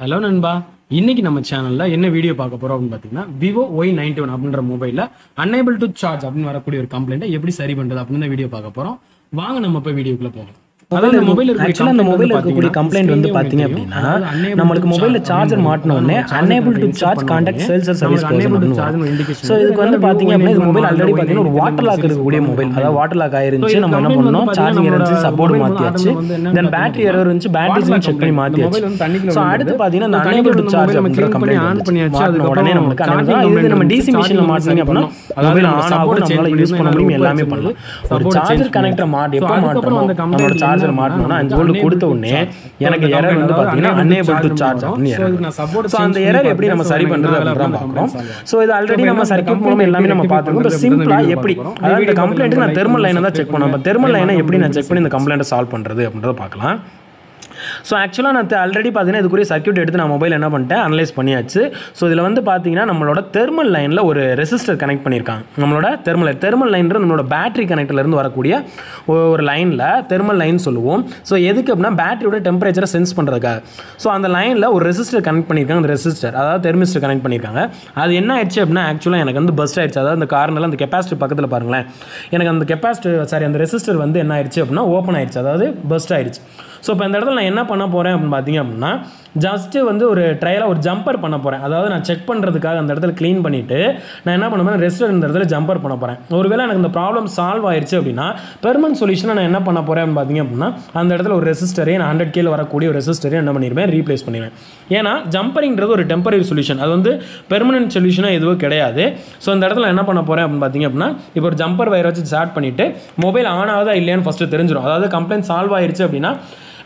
Hello நண்பா, இன்னைக்கு நம்ம சேனல்ல என்ன வீடியோ பார்க்க போறோம் அப்படின்னு பார்த்தீங்கன்னா, விவோ Y91 அப்படின்ற மொபைல்ல அன்ஏபிள் டு சார்ஜ் அப்படின்னு வரக்கூடிய ஒரு கம்ப்ளைண்ட்டை எப்படி சரி பண்றது அப்படின்னு வீடியோ பார்க்க போறோம். வாங்க நம்ம போய் வீடியோக்குள்ள போகலாம். அந்த மொபைல் இருக்கக்கூடிய கம்ப்ளைண்ட் வந்து பாத்தீங்க அப்படின்னா, நம்மளுக்கு மொபைல்ல சார்ஜர் மாட்டின உடனே unable to charge contact sales service person. So இதுக்கு வந்து பாத்தீங்க அப்படின்னா, இந்த மொபைல் ஆல்ரெடி பாத்தீங்கன்னா ஒரு வாட்டர் லாக் இருக்கக்கூடிய மொபைல், அதாவது வாட்டர் லாக் ஆயிருந்துச்சு. நம்ம என்ன பண்ணோம், சார்ஜிங் இருந்துச்சு, சப்போர்ட் மாத்தியாச்சு, தென் பேட்டரி எரர் இருந்துச்சு, பேட்டரி செக் பண்ணி மாத்தியாச்சு. ஸோ அடுத்து பாத்தீங்கன்னா இந்த அன்ஏபிள் டு சார்ஜ் அப்படிங்கிற கம்ப்ளைண்ட் மாட்டின உடனே நமக்கு இது நம்ம டிசி மிஷின்ல மாட்டினீங்க அப்படின்னா மொபைல் ஆன் ஆகும், நம்மளால யூஸ் பண்ண முடியும், எல்லாமே பண்ணலாம். ஒரு சார்ஜர் கனெக்டர் மாட்டி எப்போ மாட்டணும், நம்மளோட சார்ஜர் மாட்டணும்னா 5 வோல்ட் கொடுத்த உடனே எனக்கு எரர் வந்து பாத்தீங்கன்னா unable to charge அப்படின்னு எரர். சோ அந்த எரர் எப்படி நம்ம சரி பண்றது அப்படிங்கறத பார்க்கறோம். சோ இது ஆல்ரெடி நம்ம சர்க்யூட் மூலமா எல்லாமே நம்ம பார்த்திருக்கோம். இப்போ சிம்பிளா எப்படி, அதாவது இந்த கம்ப்ளைண்ட்க்கு நான் தெர்மல் லைனை தான் செக் பண்ணேன். தெர்மல் லைனை எப்படி நான் செக் பண்ணி இந்த கம்ப்ளைண்ட்டை சால்வ் பண்றது அப்படிங்கறத பார்க்கலாம். ஸோ ஆக்சுவலாக நான் ஆல்ரெடி பார்த்தீங்கன்னா இதுக்குரிய சர்க்யூட் எடுத்து நான் மொபைல் என்ன பண்ணிட்டேன், அனலைஸ் பண்ணியாச்சு. ஸோ இதில் வந்து பார்த்தீங்கன்னா நம்மளோட தெர்மல் லைனில் ஒரு ரெசிஸ்டர் கனெக்ட் பண்ணியிருக்காங்க. நம்மளோட தெர்மல் லைன்றது நம்மளோட பேட்டரி கனெக்டர்லேருந்து வரக்கூடிய ஒரு லைனில் தெர்மல் லைன் சொல்லுவோம். ஸோ எதுக்கு அப்படின்னா பேட்டரியோட டெம்பரேச்சரை சென்ஸ் பண்ணுறதுக்காக. ஸோ அந்த லைனில் ஒரு ரெசிஸ்டர் கனெக்ட் பண்ணியிருக்காங்க. அந்த ரெசிஸ்டர் அதாவது தெர்மிஸ்டர் கனெக்ட் பண்ணியிருக்காங்க. அது என்ன ஆயிடுச்சு அப்படின்னா, ஆக்சுவலாக எனக்கு வந்து பஸ்ட் ஆயிடுச்சு. அதாவது அந்த கார்னரில் அந்த கெப்பாசிட்டி பக்கத்தில் பாருங்களேன், எனக்கு அந்த அந்த ரெசிஸ்டர் வந்து என்ன ஆயிடுச்சு அப்படின்னா ஓப்பன் ஆயிடுச்சு, அதாவது பஸ்ட் ஆயிடுச்சு. ஸோ இப்போ இந்த இடத்துல நான் என்ன பண்ண போகிறேன் அப்படின்னு பார்த்தீங்க அப்படின்னா, ஜஸ்ட்டு வந்து ஒரு ட்ரையலாக ஒரு ஜம்பர் பண்ண போகிறேன். அதாவது நான் செக் பண்ணுறதுக்காக அந்த இடத்துல க்ளீன் பண்ணிவிட்டு நான் என்ன பண்ண போகிறேன், ரெஸ்டர் இந்த இடத்துல ஜம்பர் பண்ண போகிறேன். ஒருவேளை எனக்கு இந்த ப்ராப்ளம் சால்வ் ஆயிடுச்சு அப்படின்னா பெர்மனன்ட் சொல்யூஷனை நான் என்ன பண்ண போகிறேன் அப்படின்னு பார்த்தீங்க அப்படின்னா, அந்த இடத்துல ஒரு ரெசிஸ்டரே நான் 100 kilo வரக்கூடிய ஒரு ரெசிஸ்டரே என்ன பண்ணிடுவேன், ரீப்ளேஸ் பண்ணிடுவேன். ஏன்னா ஜம்பரிங்கிறது ஒரு டெம்பரரி சொல்யூஷன், அது வந்து பெர்மனன்ட் சொல்யூஷனாக எதுவும் கிடையாது. ஸோ இந்த இடத்துல என்ன பண்ண போகிறேன் அப்படின்னு பார்த்தீங்க அப்படின்னா, இப்போ ஒரு ஜம்பர் வயரை வச்சு ஸ்டார்ட் பண்ணிவிட்டு மொபைல் ஆன் ஆகுதா இல்லையான்னு ஃபஸ்ட்டு தெரிஞ்சிடும். அதாவது கம்ப்ளைண்ட் சால்வ் ஆயிடுச்சு அப்படின்னா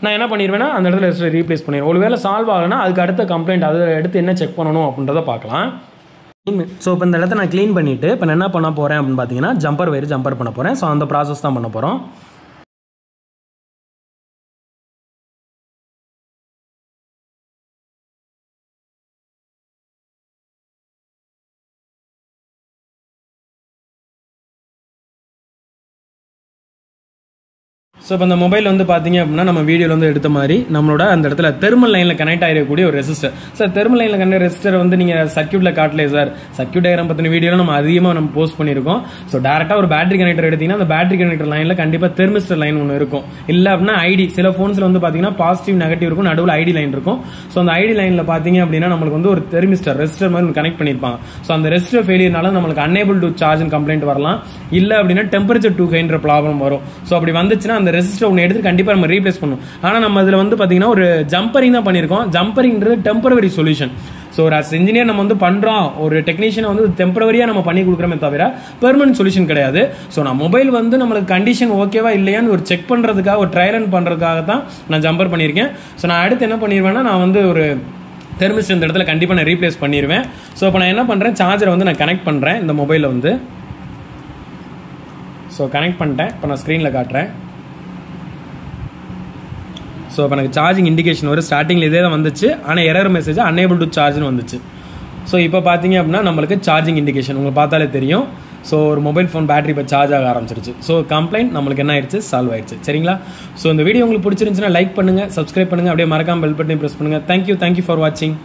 நான் என்ன பண்ணிடுவேன்னா அந்த இடத்துல ரீப்ளேஸ் பண்ணிடுவேன். ஒருவேளை சால்வ் ஆகலைன்னா அதுக்கு அடுத்த கம்ப்ளைண்ட் அதை எடுத்து என்ன செக் பண்ணணும் அப்படின்றத பார்க்கலாம். ஸோ இப்போ இந்த இடத்த நான் க்ளீன் பண்ணிவிட்டு இப்போ நான் என்ன பண்ண போகிறேன் அப்படின்னு பார்த்தீங்கன்னா ஜம்பர் வயர் ஜம்பர் பண்ண போகிறேன். ஸோ அந்த ப்ராசஸ் தான் பண்ண போகிறோம். ஸோ இப்போ இந்த மொபைல் வந்து பார்த்தீங்க அப்படின்னா நம்ம வீடியோவில் வந்து எடுத்த மாதிரி நம்மளோட அந்த இடத்துல தெர்மல் லைனில் கனெக்ட் ஆகிடக்கூடிய ஒரு ரெசிஸ்டர். சார் தெர்மல் லைனில் கனெக்ட் ரெசிஸ்டர் வந்து நீங்கள் சர்க்யூட்டில் காட்டலையே சார், சர்க்யூட் டயக்ராம் பற்றின வீடியோவில் நம்ம அதிகமாக நம்ம போஸ்ட் பண்ணியிருக்கோம். ஸோ டேரெக்டாக ஒரு பேட்டரி கனெக்டர் எடுத்தீங்கன்னா அந்த பேட்டரி கனெக்டர் லைனில் கண்டிப்பாக தெர்மிஸ்டர் லைன் ஒன்று இருக்கும். இல்லை அப்படின்னா ஐடி, சில ஃபோன்ஸில் வந்து பார்த்தீங்கன்னா பாசிட்டிவ் நெகட்டிவ் இருக்கும், நடுவில் ஐடி லைன் இருக்கும். ஸோ அந்த ஐடி லைனில் பார்த்தீங்க அப்படின்னா நம்மளுக்கு வந்து ஒரு தெர்மிஸ்டர் ரெசிஸ்டர் மாதிரி கனெக்ட் பண்ணியிருப்பாங்க. ஸோ அந்த ரெசிஸ்டர் ஃபெயிலியர்னால நம்மளுக்கு அன்ஏபிள் டு சார்ஜ் கம்ப்ளைண்ட் வரலாம். இல்லை அப்படின்னா டெம்பரேச்சர் டூ ஹைன்ற ப்ராப்ளம் வரும். ஸோ அப்படி வந்துச்சுன்னா அந்த ரெசிஸ்டர் ஒன்று எடுத்து கண்டிப்பா நம்ம ரீப்ளேஸ் பண்ணுவோம். ஆனா நம்ம இதுல வந்து பாத்தீங்கன்னா ஒரு ஜம்பரிங் தான் பண்ணிருக்கோம். ஜம்பரிங்ன்றது டெம்பரரி சொல்யூஷன். ஸோ ஒரு அஸ் இன்ஜினியர் நம்ம வந்து பண்றோம், ஒரு டெக்னீஷியனை வந்து டெம்பரரியா நம்ம பண்ணி கொடுக்குறோமே தவிர பெர்மனன்ட் சொல்யூஷன் கிடையாது. ஸோ நான் மொபைல் வந்து நம்மளுக்கு கண்டிஷன் ஓகேவா இல்லையான்னு ஒரு செக் பண்றதுக்காக, ஒரு ட்ரையல் ரன் பண்றதுக்காக தான் நான் ஜம்பர் பண்ணியிருக்கேன். ஸோ நான் அடுத்து என்ன பண்ணிடுவேன்னா, நான் வந்து ஒரு தெர்மிஸ்டர் இந்த இடத்துல கண்டிப்பா நான் ரீப்ளேஸ் பண்ணிடுவேன். ஸோ இப்போ நான் என்ன பண்றேன், சார்ஜரை வந்து நான் கனெக்ட் பண்றேன் இந்த மொபைலில் வந்து. ஸோ கனெக்ட் பண்ணிட்டேன். இப்போ நான் ஸ்க்ரீனில் காட்டுறேன். ஸோ இப்போ எனக்கு சார்ஜிங் இண்டிகேஷன் வரும். ஸ்டார்டிங்கில் இதே தான் வந்துச்சு, ஆனால் எரர் மெசேஜ் அன்ஏபிள் டு சார்ஜ்னு வந்துச்சு. ஸோ இப்போ பார்த்தீங்க அப்படின்னா நம்மளுக்கு சார்ஜிங் இண்டிகேஷன் உங்களுக்கு பார்த்தாலே தெரியும். ஸோ ஒரு மொபைல் ஃபோன் பேட்டரி இப்போ சார்ஜ் ஆக ஆரம்பிச்சிருச்சு. ஸோ கம்ப்ளைண்ட் நம்மளுக்கு என்ன ஆயிடுச்சு, சால்வ் ஆயிடுச்சு. சரிங்களா? ஸோ இந்த வீடியோ உங்களுக்கு பிடிச்சிருந்துச்சுன்னா லைக் பண்ணுங்கள், சப்ஸ்கிரைப் பண்ணுங்கள், அப்படியே மறக்காம பெல் பட்டனை ப்ரெஸ் பண்ணுங்கள். தேங்க்யூ ஃபார் வாட்சிங்.